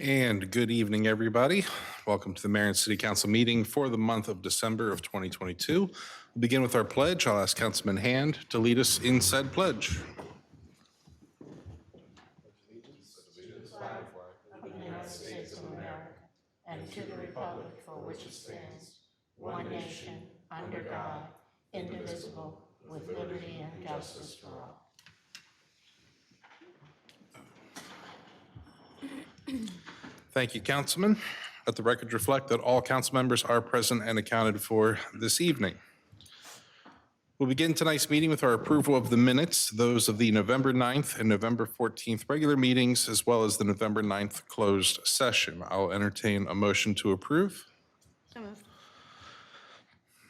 And good evening, everybody. Welcome to the Mayor and City Council meeting for the month of December of 2022. We'll begin with our pledge. I'll ask Councilman Hand to lead us in said pledge. Of the United States of America, and to the republic for which it stands, one nation, under God, indivisible, with liberty and justice for all. Thank you, Councilman. Let the record reflect that all council members are present and accounted for this evening. We'll begin tonight's meeting with our approval of the minutes, those of the November 9th and November 14th regular meetings, as well as the November 9th closed session. I'll entertain a motion to approve. So moved.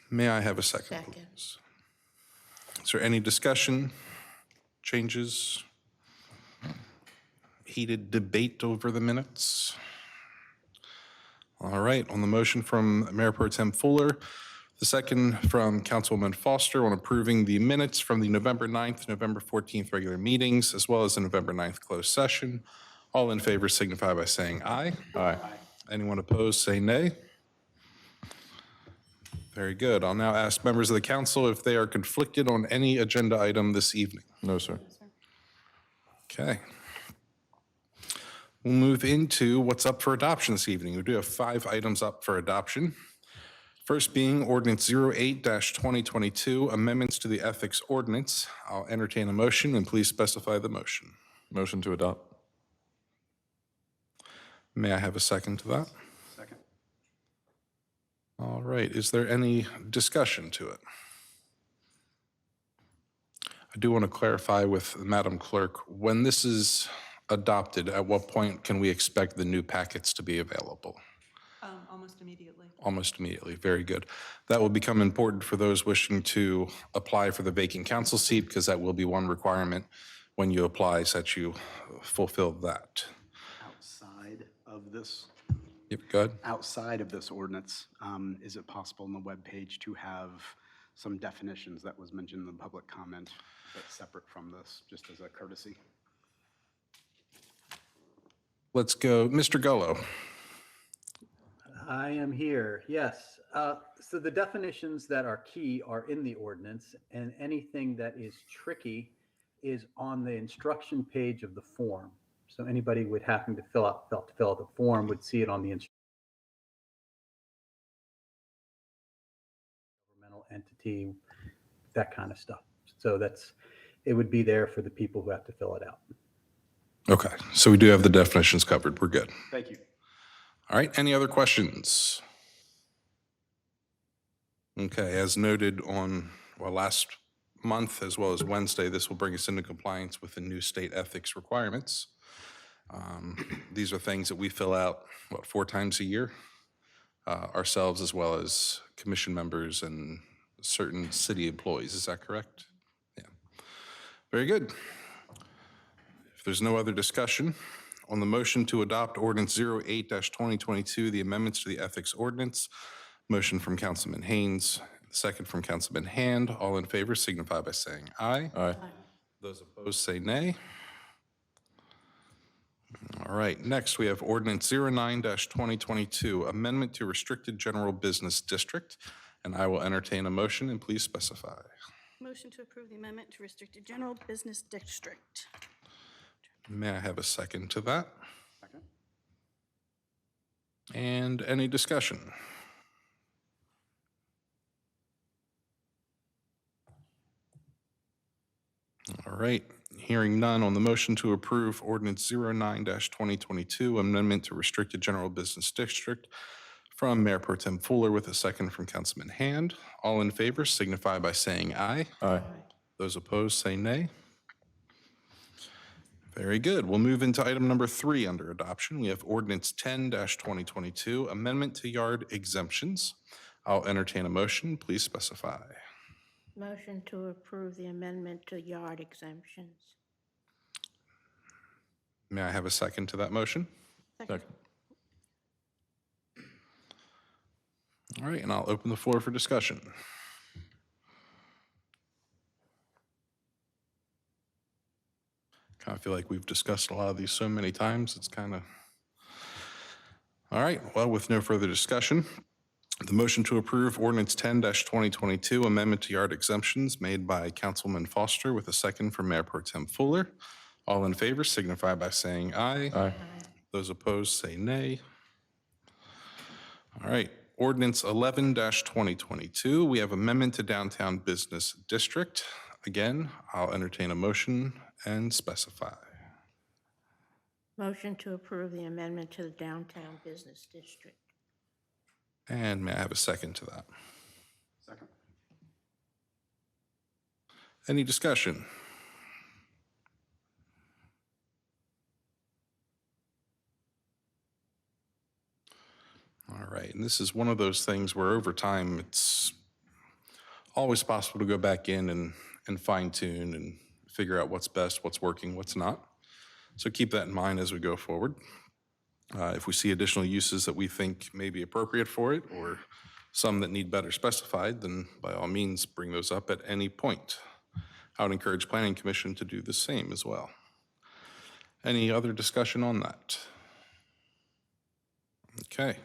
May I have a second, Second. please? Is there any discussion, changes, heated debate over the minutes? All right, on the motion from Mayor Pro Tem Fuller, the second from Councilwoman Foster on approving the minutes from the November 9th, November 14th regular meetings, as well as the November 9th closed session. All in favor signify by saying aye. Aye. Anyone opposed, say nay. Very good. I'll now ask members of the council if they are conflicted on any agenda item this evening. No, sir. Okay. We'll move into what's up for adoption this evening. We do have 5 items up for adoption. First being Ordinance 08-2022, amendments to the Ethics Ordinance. I'll entertain a motion, and please specify the motion. Motion to adopt. May I have a second to that? Second. All right. Is there any discussion to it? I do want to clarify with Madam Clerk, when this is adopted, at what point can we expect the new packets to be available? Almost immediately. Almost immediately. Very good. That will become important for those wishing to apply for the vacant council seat, because that will be one requirement when you apply, so that you fulfill that. Outside of this, Yep, go ahead. outside of this ordinance, is it possible on the webpage to have some definitions that was mentioned in the public comment that's separate from this, just as a courtesy? Let's go. Mr. Gullo. I am here, yes. So the definitions that are key are in the ordinance, and anything that is tricky is on the instruction page of the form. So anybody would happen to fill out the form would see it on the governmental entity, that kind of stuff. So it would be there for the people who have to fill it out. Okay, so we do have the definitions covered. We're good. Thank you. All right, any other questions? Okay, as noted on, last month as well as Wednesday, this will bring us into compliance with the new state ethics requirements. These are things that we fill out, 4 times a year, ourselves as well as commission members and certain city employees. Is that correct? Yeah. Very good. If there's no other discussion, on the motion to adopt Ordinance 08-2022, the amendments to the Ethics Ordinance, motion from Councilman Haynes, second from Councilman Hand. All in favor signify by saying aye. Aye. Those opposed say nay. All right, next we have Ordinance 09-2022, amendment to Restricted General Business District, and I will entertain a motion, and please specify. Motion to approve the amendment to Restricted General Business District. May I have a second to that? Second. And any discussion? All right, hearing none on the motion to approve Ordinance 09-2022, amendment to Restricted General Business District from Mayor Pro Tem Fuller with a second from Councilman Hand. All in favor signify by saying aye. Aye. Those opposed say nay. Very good. We'll move into item number 3 under adoption. We have Ordinance 10-2022, amendment to yard exemptions. I'll entertain a motion. Please specify. Motion to approve the amendment to yard exemptions. May I have a second to that motion? Second. All right, and I'll open the floor for discussion. Kind of feel like we've discussed a lot of these so many times, it's kind of All right, well, with no further discussion, the motion to approve ordinance 10-2022, amendment to yard exemptions made by Councilman Foster with a second from Mayor Pro Tem Fuller. All in favor signify by saying aye. Aye. Those opposed say nay. All right, ordinance 11-2022, we have amendment to downtown business district. Again, I'll entertain a motion and specify. Motion to approve the amendment to the downtown business district. And may I have a second to that? Second. Any discussion? All right, and this is one of those things where over time, it's always possible to go back in and fine tune and figure out what's best, what's working, what's not. So keep that in mind as we go forward. If we see additional uses that we think may be appropriate for it or some that need better specified, then by all means, bring those up at any point. I would encourage Planning Commission to do the same as well. Any other discussion on that? Okay.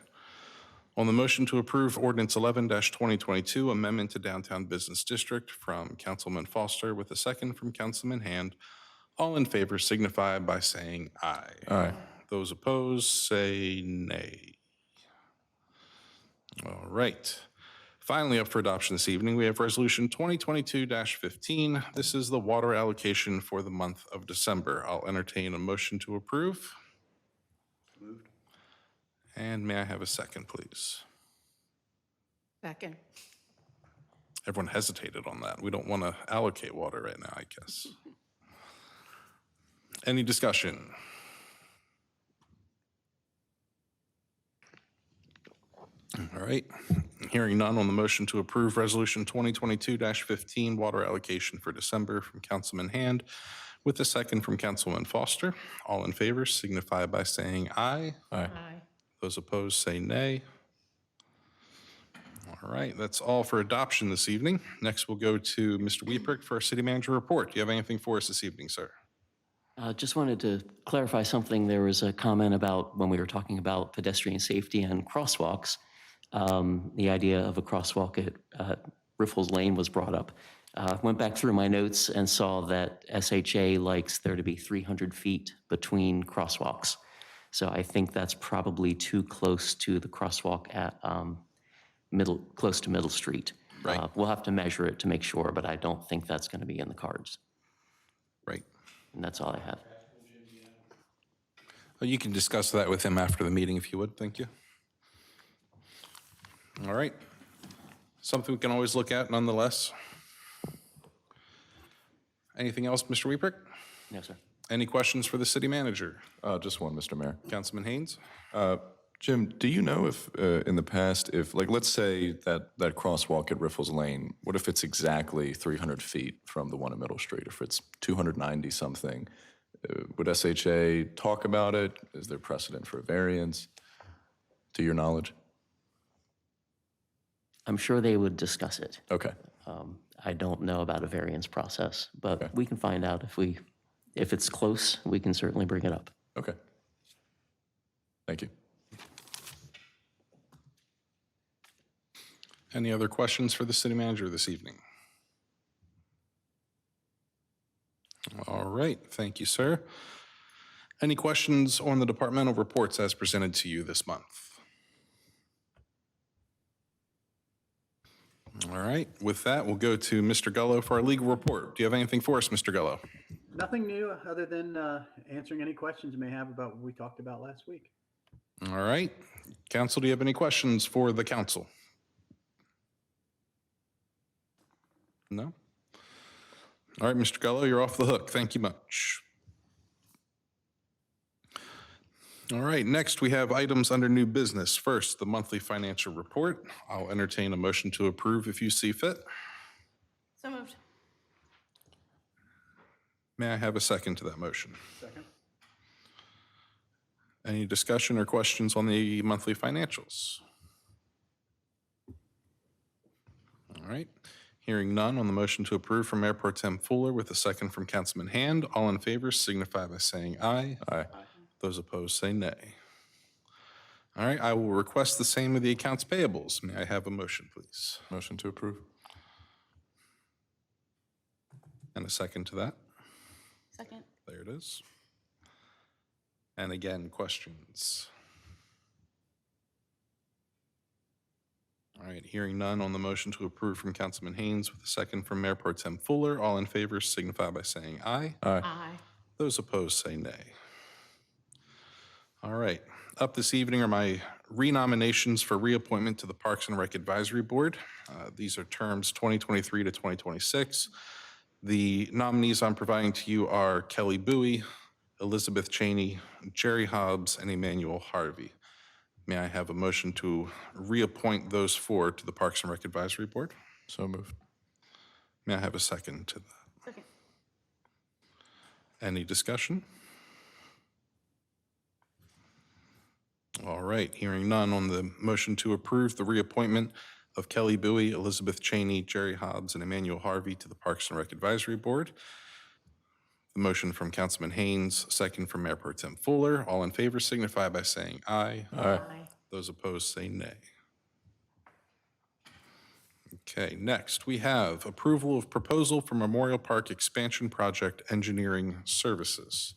On the motion to approve ordinance 11-2022, amendment to downtown business district from Councilman Foster with a second from Councilman Hand, all in favor signify by saying aye. Aye. Those opposed say nay. All right. Finally, up for adoption this evening, we have Resolution 2022-15. This is the water allocation for the month of December. I'll entertain a motion to approve. Moved. And may I have a second, please? Second. Everyone hesitated on that. We don't want to allocate water right now, I guess. Any discussion? All right. Hearing none on the motion to approve Resolution 2022-15, water allocation for December from Councilman Hand with a second from Councilman Foster. All in favor signify by saying aye. Aye. Aye. Those opposed say nay. All right, that's all for adoption this evening. Next, we'll go to Mr. Wieprick for our city manager report. Do you have anything for us this evening, sir? Just wanted to clarify something. There was a comment about when we were talking about pedestrian safety and crosswalks, the idea of a crosswalk at Riffles Lane was brought up. Went back through my notes and saw that SHA likes there to be 300 feet between crosswalks. So I think that's probably too close to the crosswalk at close to Middle Street. Right. We'll have to measure it to make sure, but I don't think that's going to be in the cards. Right. And that's all I have. Well, you can discuss that with him after the meeting if you would. Thank you. All right. Something we can always look at nonetheless. Anything else, Mr. Wieprick? No, sir. Any questions for the city manager? Just one, Mr. Mayor. Councilman Haynes? Jim, do you know if, in the past, if, like, let's say that crosswalk at Riffles Lane, what if it's exactly 300 feet from the one at Middle Street? If it's 290 something, would SHA talk about it? Is there precedent for a variance, to your knowledge? I'm sure they would discuss it. Okay. I don't know about a variance process, but Okay. we can find out if it's close, we can certainly bring it up. Okay. Thank you. Any other questions for the city manager this evening? All right, thank you, sir. Any questions on the departmental reports as presented to you this month? All right, with that, we'll go to Mr. Gullo for our legal report. Do you have anything for us, Mr. Gullo? Nothing new other than answering any questions you may have about what we talked about last week. All right, council, do you have any questions for the council? No? All right, Mr. Gullo, you're off the hook. Thank you much. All right, next we have items under new business. First, the monthly financial report. I'll entertain a motion to approve if you see fit. So moved. May I have a second to that motion? Second. Any discussion or questions on the monthly financials? All right, hearing none on the motion to approve from Mayor Pro Tem Fuller with a second from Councilman Hand. All in favor signify by saying aye. Aye. Those opposed say nay. All right, I will request the same of the accounts payables. May I have a motion, please? Motion to approve. And a second to that? Second. There it is. And again, questions? All right, hearing none on the motion to approve from Councilman Haynes with a second from Mayor Pro Tem Fuller. All in favor signify by saying aye. Aye. Aye. Those opposed say nay. All right, up this evening are my renominations for reappointment to the Parks and Rec Advisory Board. These are terms 2023 to 2026. The nominees I'm providing to you are Kelly Bowie, Elizabeth Cheney, Jerry Hobbs, and Emmanuel Harvey. May I have a motion to reappoint those four to the Parks and Rec Advisory Board? So moved. May I have a second to that? Second. Any discussion? All right, hearing none on the motion to approve the reappointment of Kelly Bowie, Elizabeth Cheney, Jerry Hobbs, and Emmanuel Harvey to the Parks and Rec Advisory Board. The motion from Councilman Haynes, second from Mayor Pro Tem Fuller. All in favor signify by saying aye. Aye. Those opposed say nay. Okay, next we have approval of proposal for Memorial Park Expansion Project Engineering Services.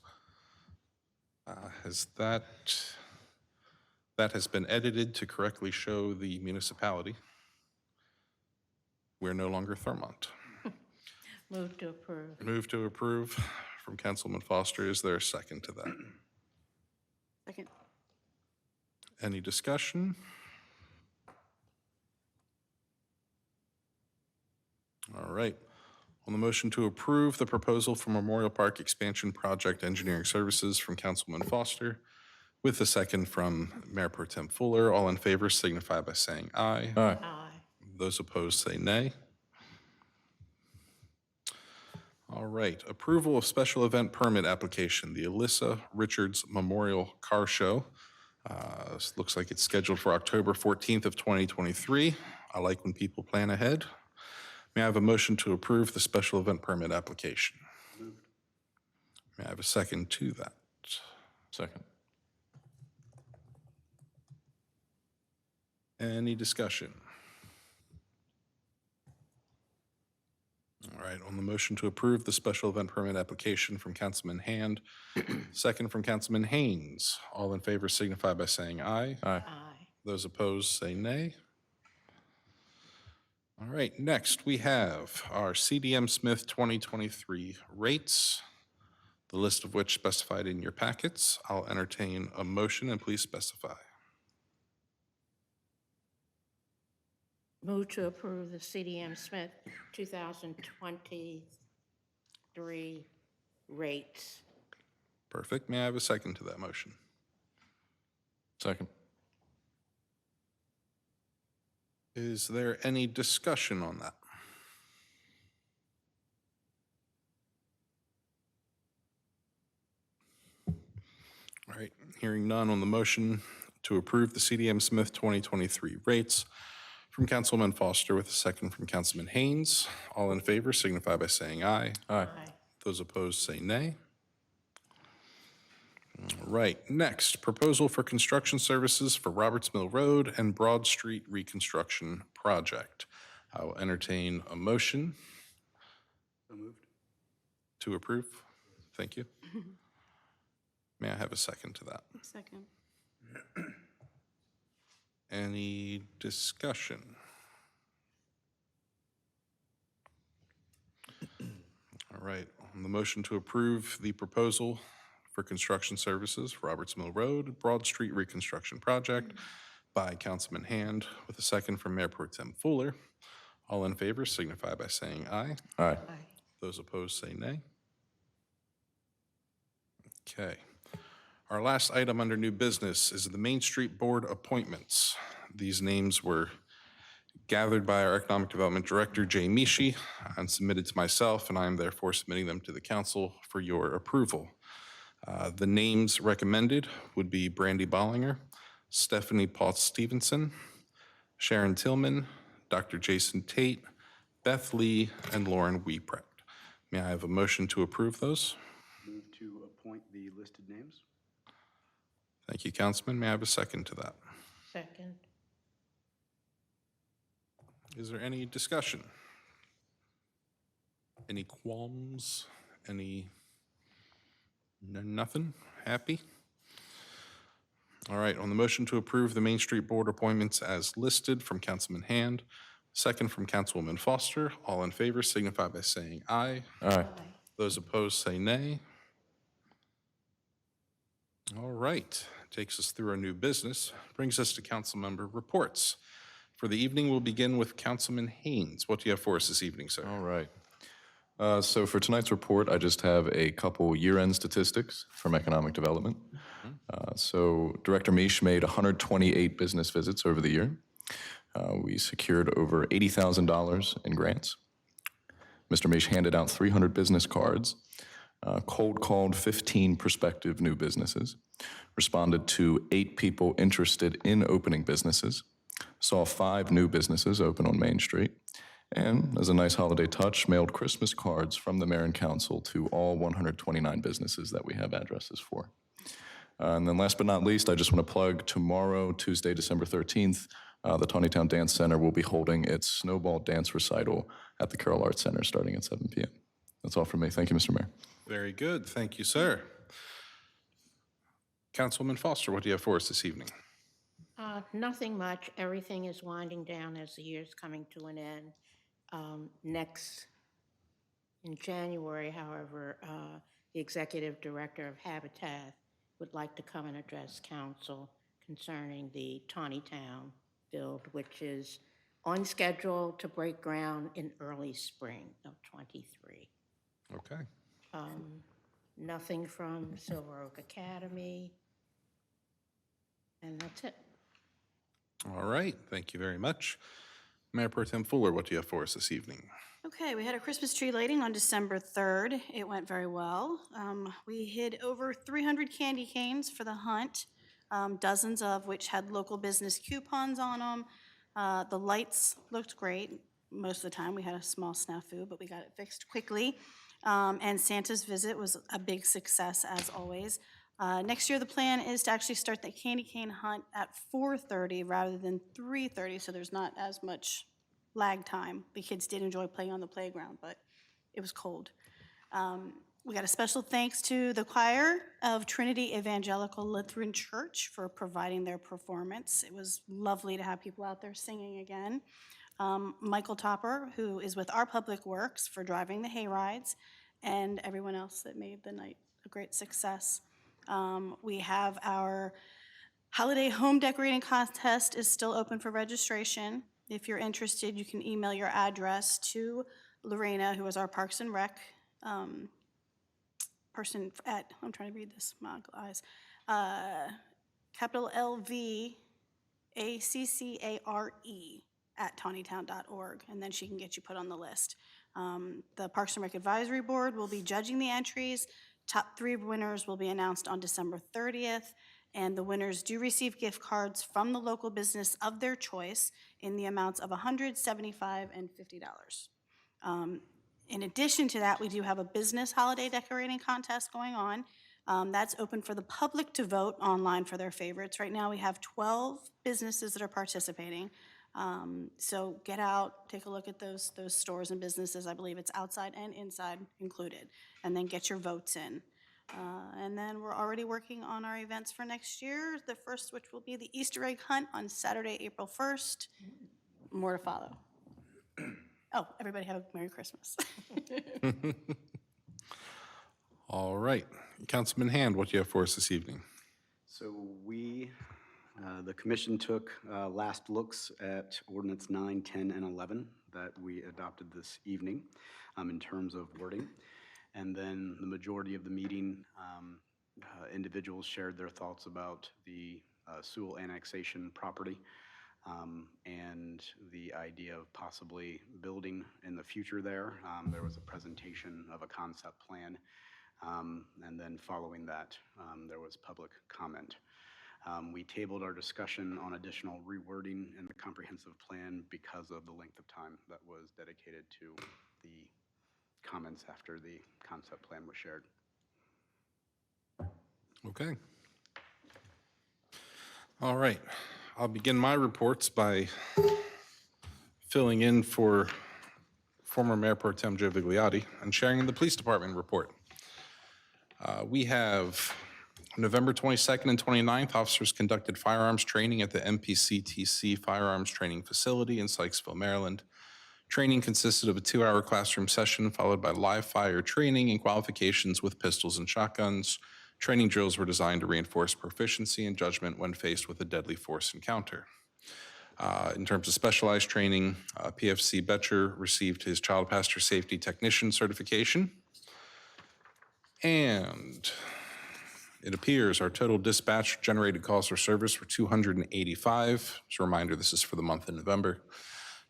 That has been edited to correctly show the municipality. We're no longer Thurmont. Move to approve. Move to approve from Councilman Foster. Is there a second to that? Second. Any discussion? All right. On the motion to approve the proposal for Memorial Park Expansion Project Engineering Services from Councilman Foster, with a second from Mayor Pro Tem Fuller, all in favor signify by saying aye. Aye. Aye. Those opposed say nay. All right, approval of special event permit application, the Alyssa Richards Memorial Car Show. This looks like it's scheduled for October 14th of 2023. I like when people plan ahead. May I have a motion to approve the special event permit application? May I have a second to that? Second. Any discussion? All right, on the motion to approve the special event permit application from Councilman Hand, second from Councilman Haynes. All in favor signify by saying aye. Aye. Aye. Those opposed say nay. All right, next we have our CDM Smith 2023 rates, the list of which specified in your packets. I'll entertain a motion and please specify. Move to approve the CDM Smith 2023 rates. Perfect. May I have a second to that motion? Second. Is there any discussion on that? All right, hearing none on the motion to approve the CDM Smith 2023 rates from Councilman Foster with a second from Councilman Haynes. All in favor signify by saying aye. Aye. Aye. Those opposed say nay. All right, next, proposal for construction services for Roberts Mill Road and Broad Street Reconstruction Project. I will entertain a motion So moved. to approve. Thank you. May I have a second to that? Second. Any discussion? All right, on the motion to approve the proposal for construction services for Roberts Mill Road, Broad Street Reconstruction Project by Councilman Hand with a second from Mayor Pro Tem Fuller. All in favor signify by saying aye. Aye. Aye. Those opposed say nay. Okay. Our last item under new business is the Main Street Board appointments. These names were gathered by our Economic Development Director, Jay Mishi, and submitted to myself, and I am therefore submitting them to the council for your approval. The names recommended would be Brandy Bollinger, Stephanie Potts Stevenson, Sharon Tillman, Dr. Jason Tate, Beth Lee, and Lauren Wiepret. May I have a motion to approve those? Move to appoint the listed names. Thank you, Councilman. May I have a second to that? second. Is there any discussion? Any qualms? Nothing? Happy? All right, on the motion to approve the Main Street Board appointments as listed from Councilman Hand, second from Councilwoman Foster, all in favor signify by saying aye. Aye. Those opposed say nay. All right, takes us through our new business, brings us to council member reports. For the evening, we'll begin with Councilman Haynes. What do you have for us this evening, sir? All right. So for tonight's report, I just have a couple year-end statistics from economic development. So Director Misch made 128 business visits over the year. We secured over $80,000 in grants. Mr. Misch handed out 300 business cards, cold called 15 prospective new businesses, responded to 8 people interested in opening businesses, saw 5 new businesses open on Main Street, and as a nice holiday touch, mailed Christmas cards from the mayor and council to all 129 businesses that we have addresses for. And then last but not least, I just want to plug tomorrow, Tuesday, December 13th, the Taneytown Dance Center will be holding its snowball dance recital at the Carroll Arts Center starting at 7 p.m. That's all from me. Thank you, Mr. Mayor. Very good, thank you, sir. Councilwoman Foster, what do you have for us this evening? Nothing much. Everything is winding down as the year's coming to an end. In January, however, the executive director of Habitat would like to come and address council concerning the Taneytown build, which is on schedule to break ground in early spring of '23. Okay. Nothing from Silver Oak Academy, and that's it. All right, thank you very much. Mayor Pro Tem Fuller, what do you have for us this evening? Okay, we had a Christmas tree lighting on December 3rd. It went very well. We hid over 300 candy canes for the hunt, dozens of which had local business coupons on them. The lights looked great. Most of the time, we had a small snafu, but we got it fixed quickly. And Santa's visit was a big success, as always. Next year, the plan is to actually start the candy cane hunt at 4:30 rather than 3:30, so there's not as much lag time. The kids did enjoy playing on the playground, but it was cold. We got a special thanks to the choir of Trinity Evangelical Lutheran Church for providing their performance. It was lovely to have people out there singing again. Michael Topper, who is with our Public Works, for driving the hay rides, and everyone else that made the night a great success. We have our holiday home decorating contest is still open for registration. If you're interested, you can email your address to Lorena, who is our Parks and Rec person at, I'm trying to read this, my eyes, capital LVACCARE at taneytown.org, and then she can get you put on the list. The Parks and Rec Advisory Board will be judging the entries. Top 3 winners will be announced on December 30th, and the winners do receive gift cards from the local business of their choice in the amounts of $100, $75, and $50. In addition to that, we do have a business holiday decorating contest going on. That's open for the public to vote online for their favorites. Right now, we have 12 businesses that are participating. So get out, take a look at those stores and businesses. I believe it's outside and inside included, and then get your votes in. And then we're already working on our events for next year. The first, which will be the Easter egg hunt on Saturday, April 1st. More to follow. Oh, everybody have a Merry Christmas. All right, Councilman Hand, what do you have for us this evening? So we, the commission took last looks at ordinance 9, 10, and 11 that we adopted this evening in terms of wording. And then the majority of the meeting, individuals shared their thoughts about the Sewell annexation property and the idea of possibly building in the future there. There was a presentation of a concept plan, and then following that, there was public comment. We tabled our discussion on additional rewording in the comprehensive plan because of the length of time that was dedicated to the comments after the concept plan was shared. Okay. All right. I'll begin my reports by filling in for former Mayor Pro Tem Joe Vigliotti and sharing the police department report. We have November 22nd and 29th, officers conducted firearms training at the MPCTC Firearms Training Facility in Sykesville, Maryland. Training consisted of a 2-hour classroom session followed by live fire training and qualifications with pistols and shotguns. Training drills were designed to reinforce proficiency and judgment when faced with a deadly force encounter. In terms of specialized training, PFC Betcher received his Child Passenger Safety Technician certification. And it appears our total dispatch generated calls for service were 285. As a reminder, this is for the month of November.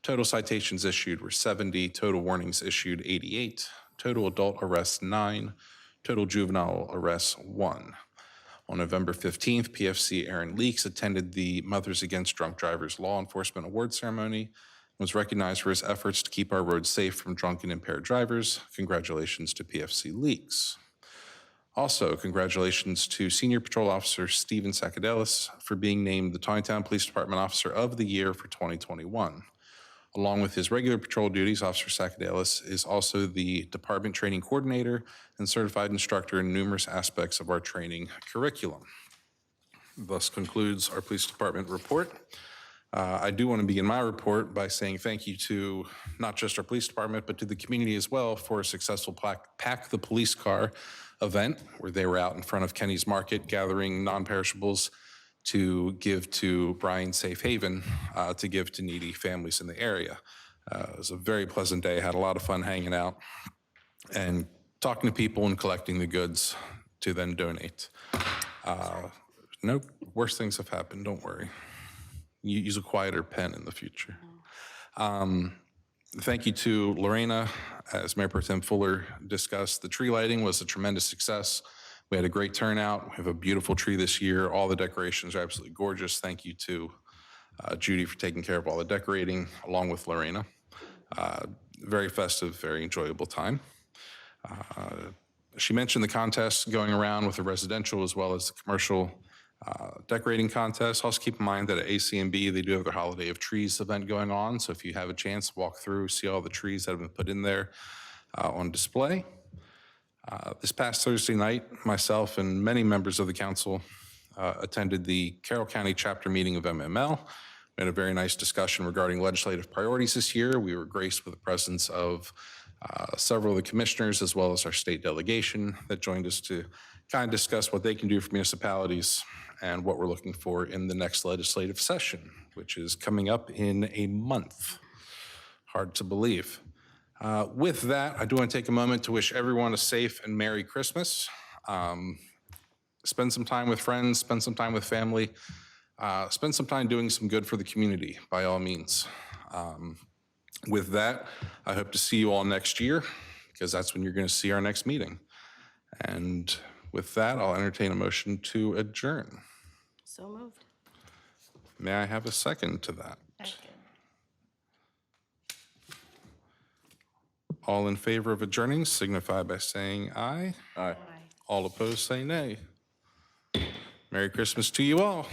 Total citations issued were 70, total warnings issued 88, total adult arrests 9, total juvenile arrests 1. On November 15th, PFC Aaron Leaks attended the Mothers Against Drunk Drivers Law Enforcement Award Ceremony and was recognized for his efforts to keep our roads safe from drunk and impaired drivers. Congratulations to PFC Leaks. Also, congratulations to Senior Patrol Officer Steven Sakadelis for being named the Taneytown Police Department Officer of the Year for 2021. Along with his regular patrol duties, Officer Sakadelis is also the department training coordinator and certified instructor in numerous aspects of our training curriculum. Thus concludes our police department report. I do want to begin my report by saying thank you to not just our police department, but to the community as well for a successful Pack the Police Car event where they were out in front of Kenny's Market gathering non-perishables to give to Brian Safe Haven, to give to needy families in the area. It was a very pleasant day, had a lot of fun hanging out and talking to people and collecting the goods to then donate. No worse things have happened, don't worry. You use a quieter pen in the future. Thank you to Lorena. As Mayor Pro Tem Fuller discussed, the tree lighting was a tremendous success. We had a great turnout. We have a beautiful tree this year. All the decorations are absolutely gorgeous. Thank you to Judy for taking care of all the decorating, along with Lorena. Very festive, very enjoyable time. She mentioned the contest going around with the residential as well as the commercial decorating contest. Also keep in mind that at ACMB, they do have their Holiday of Trees event going on. So if you have a chance, walk through, see all the trees that have been put in there on display. This past Thursday night, myself and many members of the council attended the Carroll County chapter meeting of MML. We had a very nice discussion regarding legislative priorities this year. We were graced with the presence of several of the commissioners as well as our state delegation that joined us to kind of discuss what they can do for municipalities and what we're looking for in the next legislative session, which is coming up in a month. Hard to believe. With that, I do want to take a moment to wish everyone a safe and Merry Christmas. Spend some time with friends, spend some time with family, spend some time doing some good for the community, by all means. With that, I hope to see you all next year, because that's when you're going to see our next meeting. And with that, I'll entertain a motion to adjourn. So moved. May I have a second to that? All in favor of adjourning signify by saying aye. Aye. All opposed say nay. Merry Christmas to you all.